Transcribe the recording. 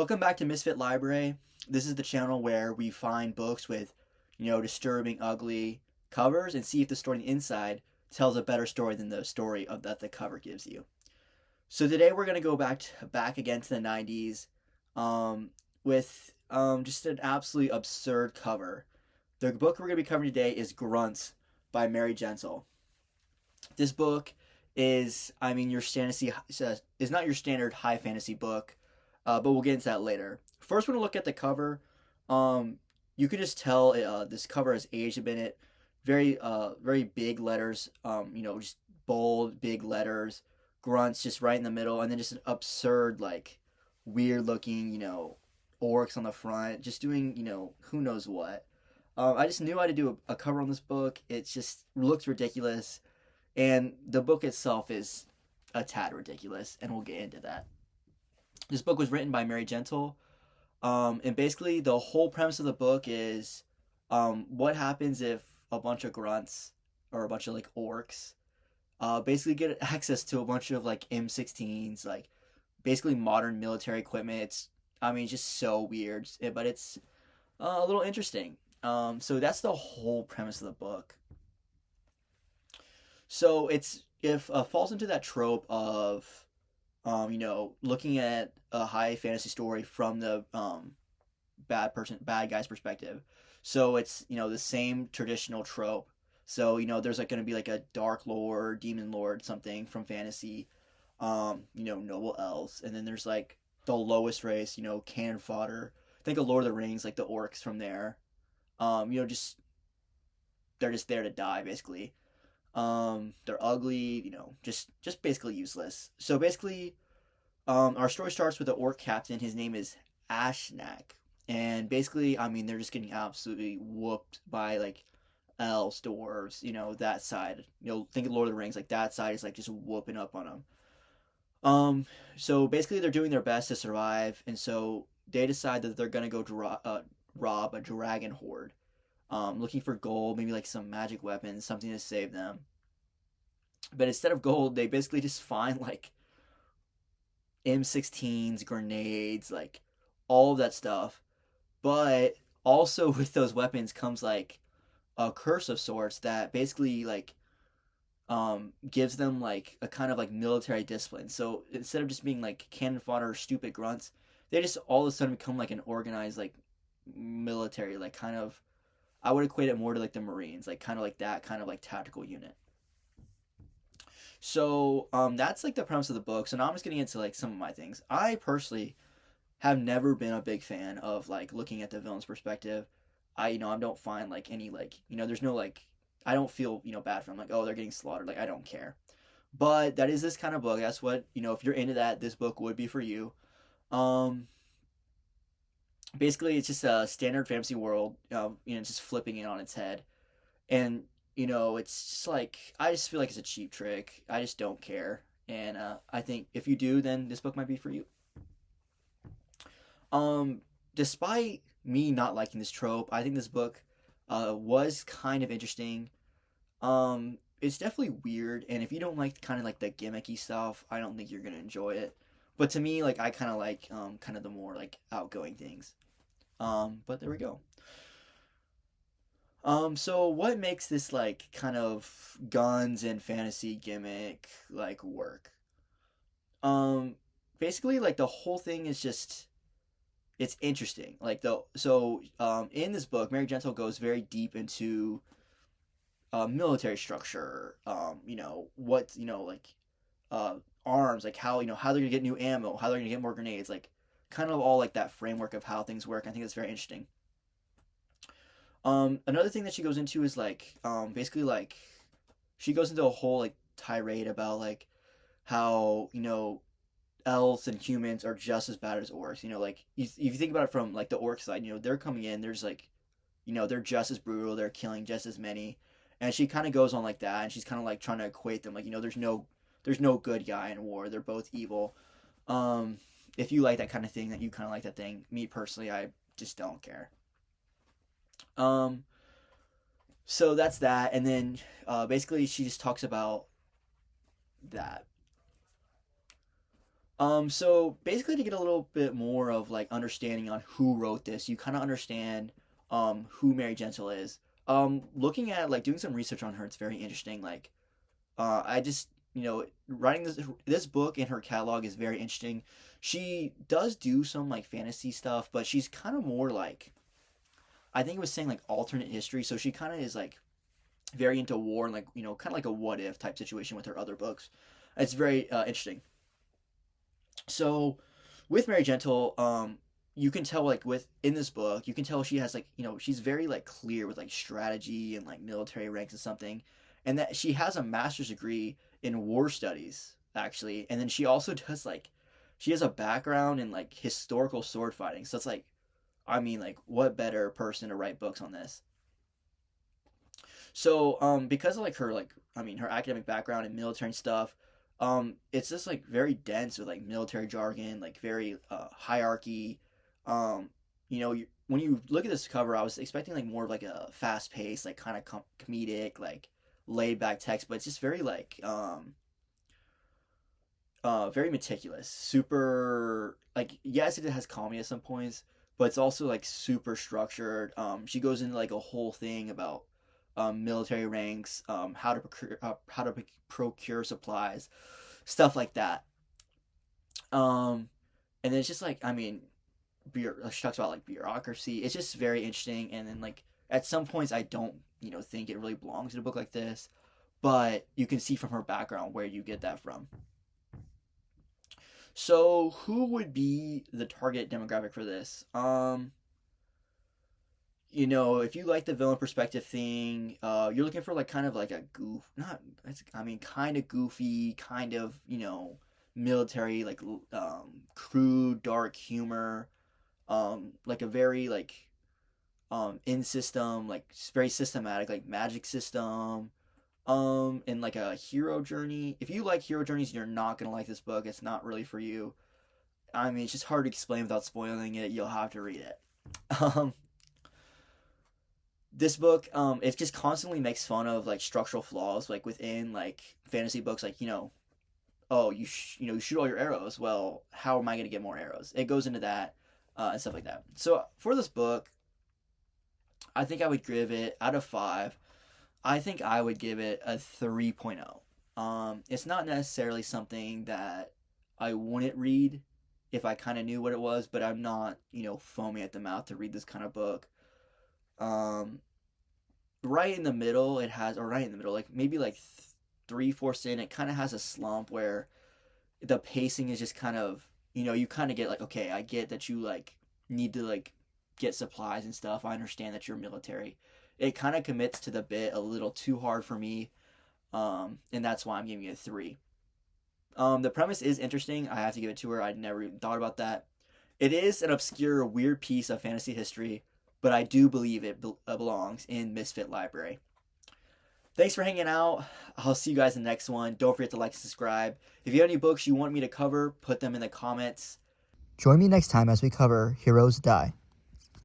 Welcome back to Misfit Library. This is the channel where we find books with, disturbing, ugly covers and see if the story on the inside tells a better story than the story of that the cover gives you. So today we're gonna go back again to the '90s, um, with just an absolutely absurd cover. The book we're gonna be covering today is Grunts by Mary Gentle. This book is, your fantasy is not your standard high fantasy book, but we'll get into that later. First, we're gonna look at the cover. Um, you can just tell this cover has aged a bit. Very big letters. Just bold, big letters. Grunts just right in the middle, and then just an absurd, like, weird looking, orcs on the front, just doing, who knows what. I just knew I had to do a cover on this book. It just looks ridiculous, and the book itself is a tad ridiculous, and we'll get into that. This book was written by Mary Gentle, and basically the whole premise of the book is what happens if a bunch of grunts or a bunch of like orcs basically get access to a bunch of like M16s, like basically modern military equipment. It's just so weird, but it's a little interesting. So that's the whole premise of the book. So it's if falls into that trope of looking at a high fantasy story from the bad guy's perspective. So it's the same traditional trope. So there's like going to be like a dark lord, demon lord, something from fantasy. Noble elves, and then there's like the lowest race. Cannon fodder. Think of Lord of the Rings, like the orcs from there. Just they're just there to die basically. They're ugly. Just basically useless. So basically, our story starts with the orc captain. His name is Ashnak. And basically, they're just getting absolutely whooped by like elves, dwarves, that side. Think of Lord of the Rings, like that side is like just whooping up on them. So basically, they're doing their best to survive, and so they decide that they're gonna go rob a dragon horde, looking for gold, maybe like some magic weapons, something to save them. But instead of gold, they basically just find like M16s, grenades, like all of that stuff. But also with those weapons comes like a curse of sorts that basically like gives them like a kind of like military discipline. So instead of just being like cannon fodder or stupid grunts, they just all of a sudden become like an organized like military, like kind of I would equate it more to like the Marines, like kind of like that kind of like tactical unit. So that's like the premise of the book. So now I'm just getting into like some of my things. I personally have never been a big fan of like looking at the villain's perspective. I don't find like any like there's no like I don't feel bad for them, like, oh, they're getting slaughtered, like I don't care. But that is this kind of book. That's what if you're into that, this book would be for you. Um, Basically, it's just a standard fantasy world. Just flipping it on its head, and it's just like I just feel like it's a cheap trick. I just don't care, and I think if you do, then this book might be for you. Despite me not liking this trope, I think this book was kind of interesting. It's definitely weird, and if you don't like kind of like the gimmicky stuff, I don't think you're gonna enjoy it. But to me, like I kind of like kind of the more like outgoing things. But there we go. So what makes this like kind of guns and fantasy gimmick like work? Um, Basically, like the whole thing is just it's interesting. Like in this book, Mary Gentle goes very deep into military structure. What like uh arms, like how they're gonna get new ammo, how they're gonna get more grenades, like kind of all like that framework of how things work. I think it's very interesting. Another thing that she goes into is like basically like she goes into a whole like tirade about like how elves and humans are just as bad as orcs. Like if you think about it from like the orc side, they're coming in, there's like they're just as brutal, they're killing just as many, and she kind of goes on like that, and she's kind of like trying to equate them, like there's no good guy in war, they're both evil. Um, if you like that kind of thing, that you kind of like that thing. Me personally, I just don't care. Um, so that's that, and then basically she just talks about that. So basically, to get a little bit more of like understanding on who wrote this, you kind of understand who Mary Gentle is. Looking at like doing some research on her, it's very interesting. Like, I just writing this book in her catalog is very interesting. She does do some like fantasy stuff, but she's kind of more like, I think it was saying like alternate history. So she kind of is like very into war and like kind of like a what if type situation with her other books. It's very interesting. So with Mary Gentle, you can tell like with in this book, you can tell she has like she's very like clear with like strategy and like military ranks and something, and that she has a master's degree in war studies actually, and then she also does like she has a background in like historical sword fighting. So it's like, I mean, like what better person to write books on this? So because of like her like I mean her academic background and military and stuff, it's just like very dense with like military jargon, like very hierarchy. When you look at this cover, I was expecting like more of like a fast paced, like kind of comedic, like laid back text, but it's just very like very meticulous, super like yes, it has comedy at some points, but it's also like super structured. She goes into like a whole thing about military ranks, how to procure supplies, stuff like that. Um, and then it's just like I mean, she talks about like bureaucracy. It's just very interesting. And then like at some points, I don't think it really belongs in a book like this, but you can see from her background where you get that from. So who would be the target demographic for this? If you like the villain perspective thing, you're looking for like kind of like a not, I mean, kind of goofy, kind of, military, like, crude, dark humor, like a very like, in system, like very systematic, like magic system, and like a hero journey. If you like hero journeys, you're not gonna like this book. It's not really for you. I mean, it's just hard to explain without spoiling it. You'll have to read it. Um, this book it just constantly makes fun of like structural flaws like within like fantasy books, like oh you shoot all your arrows, well how am I going to get more arrows? It goes into that and stuff like that. So for this book, I think I would give it out of 5. I think I would give it a 3.0. It's not necessarily something that I wouldn't read if I kind of knew what it was, but I'm not foaming at the mouth to read this kind of book. um right in the middle, it has, or right in the middle, like maybe like 3/4 in, it kind of has a slump where the pacing is just kind of, you kind of get like, okay, I get that you like need to like get supplies and stuff. I understand that you're military. It kind of commits to the bit a little too hard for me, and that's why I'm giving it a 3. The premise is interesting. I have to give it to her. I'd never even thought about that. It is an obscure, weird piece of fantasy history, but I do believe it belongs in Misfit Library. Thanks for hanging out. I'll see you guys in the next one. Don't forget to like and subscribe. If you have any books you want me to cover, put them in the comments. Join me next time as we cover Heroes Die.